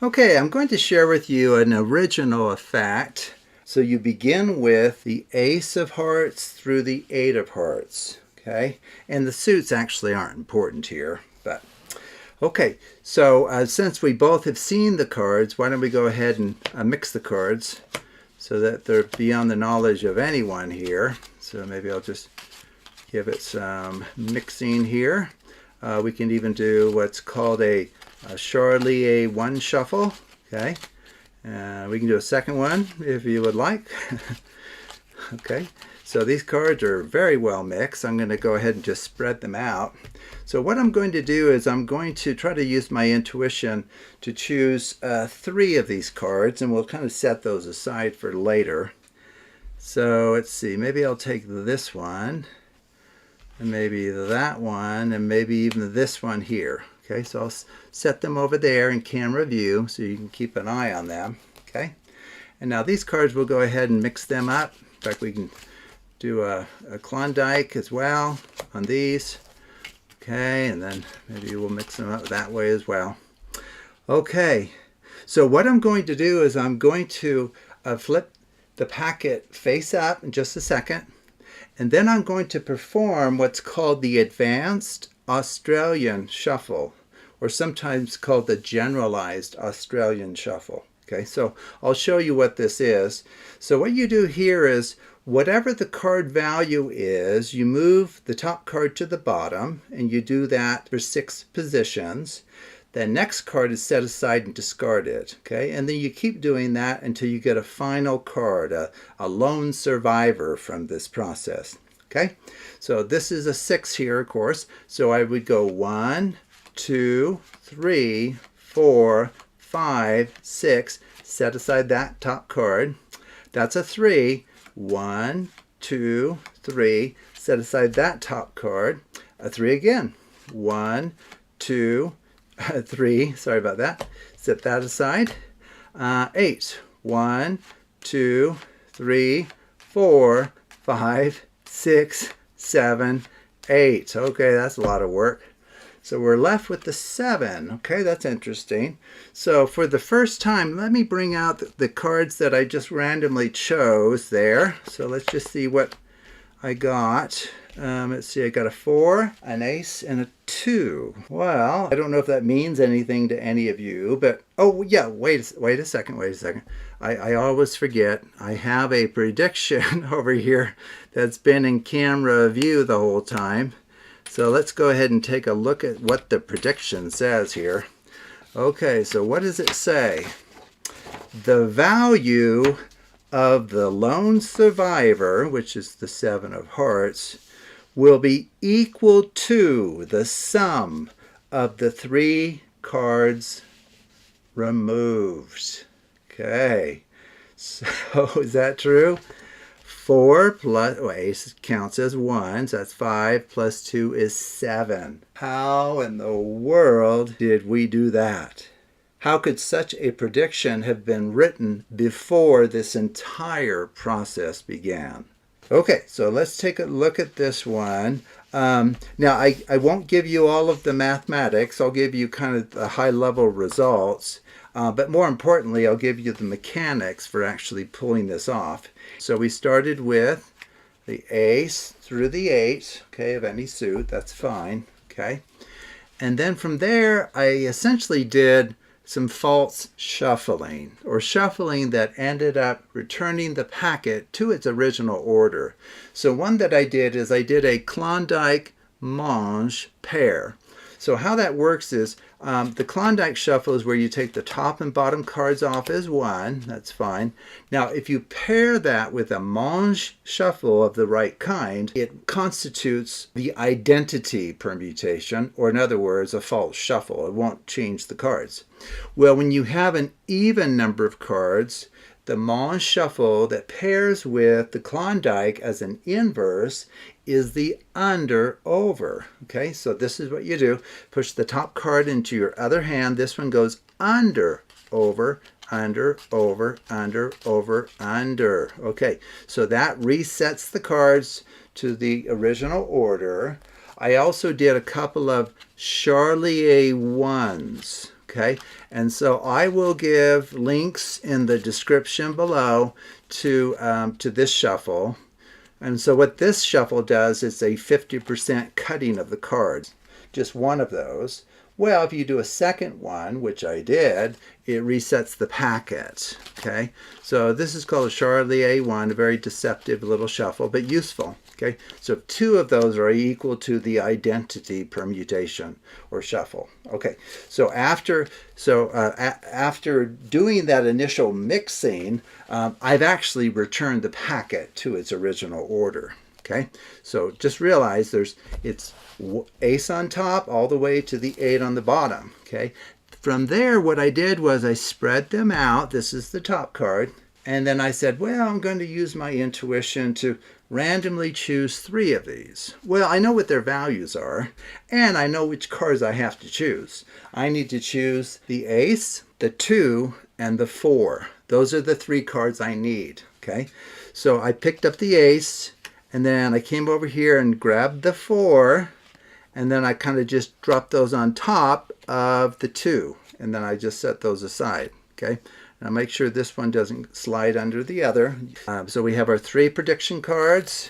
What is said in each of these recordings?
Okay, I'm going to share with you an original effect. So you begin with the ace of hearts through the eight of hearts, okay? And the suits actually aren't important here, but okay. So since we both have seen the cards, why don't we go ahead and mix the cards so that they're beyond the knowledge of anyone here. So maybe I'll just give it some mixing here. We can even do what's called a Charlie one shuffle. Okay, we can do a second one if you would like. Okay, so these cards are very well mixed. I'm going to go ahead and just spread them out. So what I'm going to do is I'm going to try to use my intuition to choose 3 of these cards, and we'll kind of set those aside for later. So let's see, maybe I'll take this one, and maybe that one, and maybe even this one here. Okay, so I'll set them over there in camera view so you can keep an eye on them. Okay, and now these cards, we'll go ahead and mix them up. In fact, we can do a Klondike as well on these. Okay, and then maybe we'll mix them up that way as well. Okay, so what I'm going to do is I'm going to flip the packet face up in just a second. And then I'm going to perform what's called the Advanced Australian Shuffle, or sometimes called the Generalized Australian Shuffle. Okay, so I'll show you what this is. So what you do here is, whatever the card value is, you move the top card to the bottom, and you do that for 6 positions. The next card is set aside and discarded, okay? And then you keep doing that until you get a final card, a lone survivor from this process, okay? So this is a 6 here, of course. So I would go 1, 2, 3, 4, 5, 6. Set aside that top card. That's a 3. 1, 2, 3. Set aside that top card. A 3 again. 1, 2, 3, sorry about that. Set that aside. 8. 1, 2, 3, 4, 5, 6, 7, 8. Okay, that's a lot of work. So we're left with the 7. Okay, that's interesting. So for the first time, let me bring out the cards that I just randomly chose there. So let's just see what I got. Let's see, I got a 4, an ace, and a 2. Well, I don't know if that means anything to any of you, but, oh yeah, wait a second. I always forget. I have a prediction over here that's been in camera view the whole time. So let's go ahead and take a look at what the prediction says here. Okay, so what does it say? The value of the lone survivor, which is the 7 of hearts, will be equal to the sum of the 3 cards removed. Okay, so is that true? 4 plus, well, ace counts as 1, so that's 5 plus 2 is 7. How in the world did we do that? How could such a prediction have been written before this entire process began? Okay, so let's take a look at this one. Now, I won't give you all of the mathematics. I'll give you kind of the high-level results. But more importantly, I'll give you the mechanics for actually pulling this off. So we started with the ace through the 8, okay, of any suit. That's fine, okay? And then from there, I essentially did some false shuffling, or shuffling that ended up returning the packet to its original order. So one that I did is I did a Klondike Mange pair. So how that works is the Klondike shuffle is where you take the top and bottom cards off as 1. That's fine. Now, if you pair that with a Mange shuffle of the right kind, it constitutes the identity permutation, or in other words, a false shuffle. It won't change the cards. Well, when you have an even number of cards, the Mange shuffle that pairs with the Klondike as an inverse is the under-over. Okay, so this is what you do. Push the top card into your other hand. This one goes under, over, under, over, under, over, under. Okay, so that resets the cards to the original order. I also did a couple of Charlie ones. Okay, and so I will give links in the description below to this shuffle. And so what this shuffle does is a 50% cutting of the cards, just one of those. Well, if you do a second one, which I did, it resets the packet. Okay, so this is called a Charlie A1, a very deceptive little shuffle, but useful. Okay, so two of those are equal to the identity permutation or shuffle. Okay, so after doing that initial mixing, I've actually returned the packet to its original order. Okay, so just realize it's ace on top all the way to the 8 on the bottom. Okay, from there what I did was I spread them out. This is the top card, and then I said, well, I'm going to use my intuition to randomly choose 3 of these. Well, I know what their values are, and I know which cards I have to choose. I need to choose the ace, the 2, and the 4. Those are the 3 cards I need. Okay, so I picked up the ace, and then I came over here and grabbed the 4, and then I kind of just dropped those on top of the 2, and then I just set those aside. Okay, now make sure this one doesn't slide under the other. So we have our 3 prediction cards.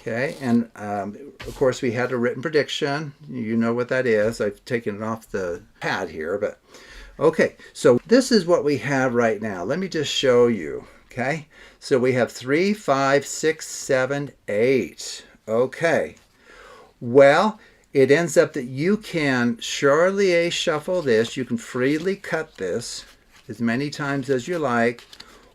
Okay, and of course we had a written prediction. You know what that is. I've taken it off the pad here, but okay, so this is what we have right now. Let me just show you. Okay, so we have 3, 5, 6, 7, 8. Okay, well, it ends up that you can Charlie shuffle this. You can freely cut this as many times as you like.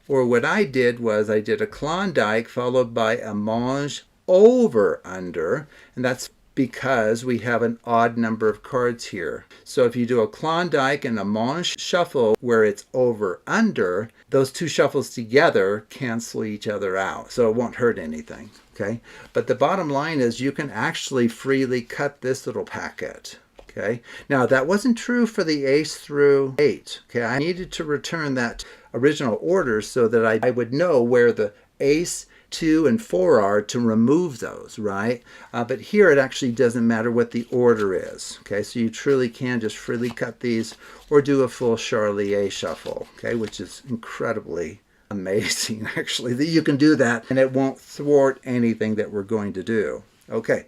Or what I did was I did a Klondike followed by a Mange over under, and that's because we have an odd number of cards here. So if you do a Klondike and a Mange shuffle where it's over under, those 2 shuffles together cancel each other out, so it won't hurt anything. Okay, but the bottom line is you can actually freely cut this little packet. Okay, now that wasn't true for the ace through 8. Okay, I needed to return that original order so that I would know where the ace, 2, and 4 are to remove those, right? But here it actually doesn't matter what the order is. Okay, so you truly can just freely cut these or do a full Charlie shuffle, okay, which is incredibly amazing, actually, that you can do that and it won't thwart anything that we're going to do. Okay,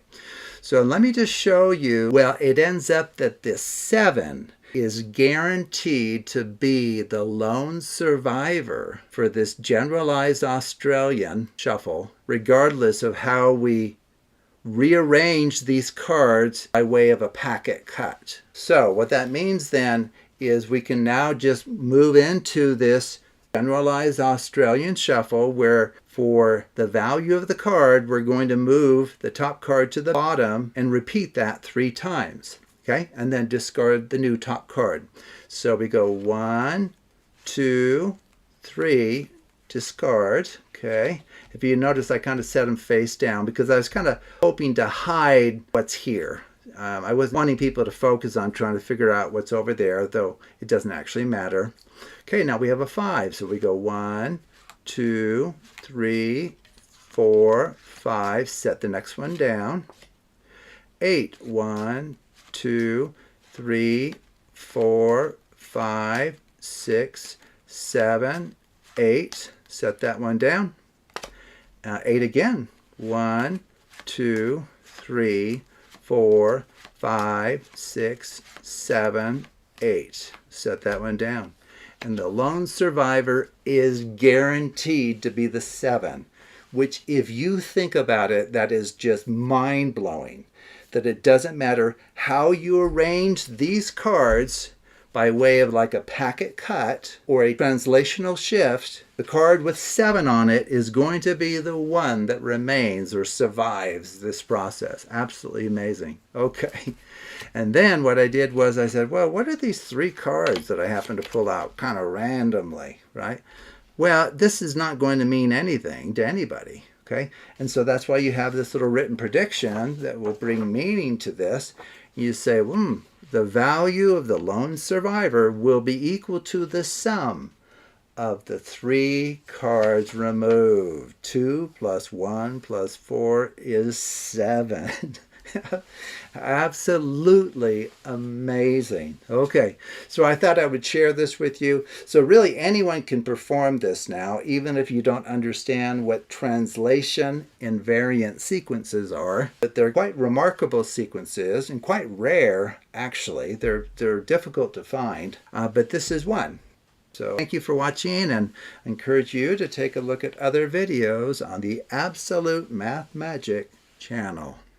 so let me just show you. Well, it ends up that this 7 is guaranteed to be the lone survivor for this Generalized Australian Shuffle, regardless of how we rearrange these cards by way of a packet cut. So what that means then is we can now just move into this Generalized Australian Shuffle where for the value of the card, we're going to move the top card to the bottom and repeat that 3 times. Okay, and then discard the new top card. So we go 1, 2, 3, discard. Okay, if you notice, I kind of set them face down because I was kind of hoping to hide what's here. I was wanting people to focus on trying to figure out what's over there, though it doesn't actually matter. Okay, now we have a 5. So we go 1, 2, 3, 4, 5. Set the next one down. 8, 1, 2, 3, 4, 5, 6, 7, 8. Set that one down. 8 again. 1, 2, 3, 4, 5, 6, 7, 8. Set that one down. And the lone survivor is guaranteed to be the 7, which if you think about it, that is just mind-blowing. That it doesn't matter how you arrange these cards by way of like a packet cut or a translational shift, the card with 7 on it is going to be the one that remains or survives this process. Absolutely amazing. Okay. And then what I did was I said, well, what are these 3 cards that I happen to pull out kind of randomly, right? Well, this is not going to mean anything to anybody. Okay, and so that's why you have this little written prediction that will bring meaning to this. You say, the value of the lone survivor will be equal to the sum of the 3 cards removed. 2 plus 1 plus 4 is 7. Absolutely amazing. Okay, so I thought I would share this with you. So really anyone can perform this now, even if you don't understand what translation invariant sequences are. But they're quite remarkable sequences and quite rare, actually. They're difficult to find, but this is one. So thank you for watching, and I encourage you to take a look at other videos on the Absolute Math Magic channel.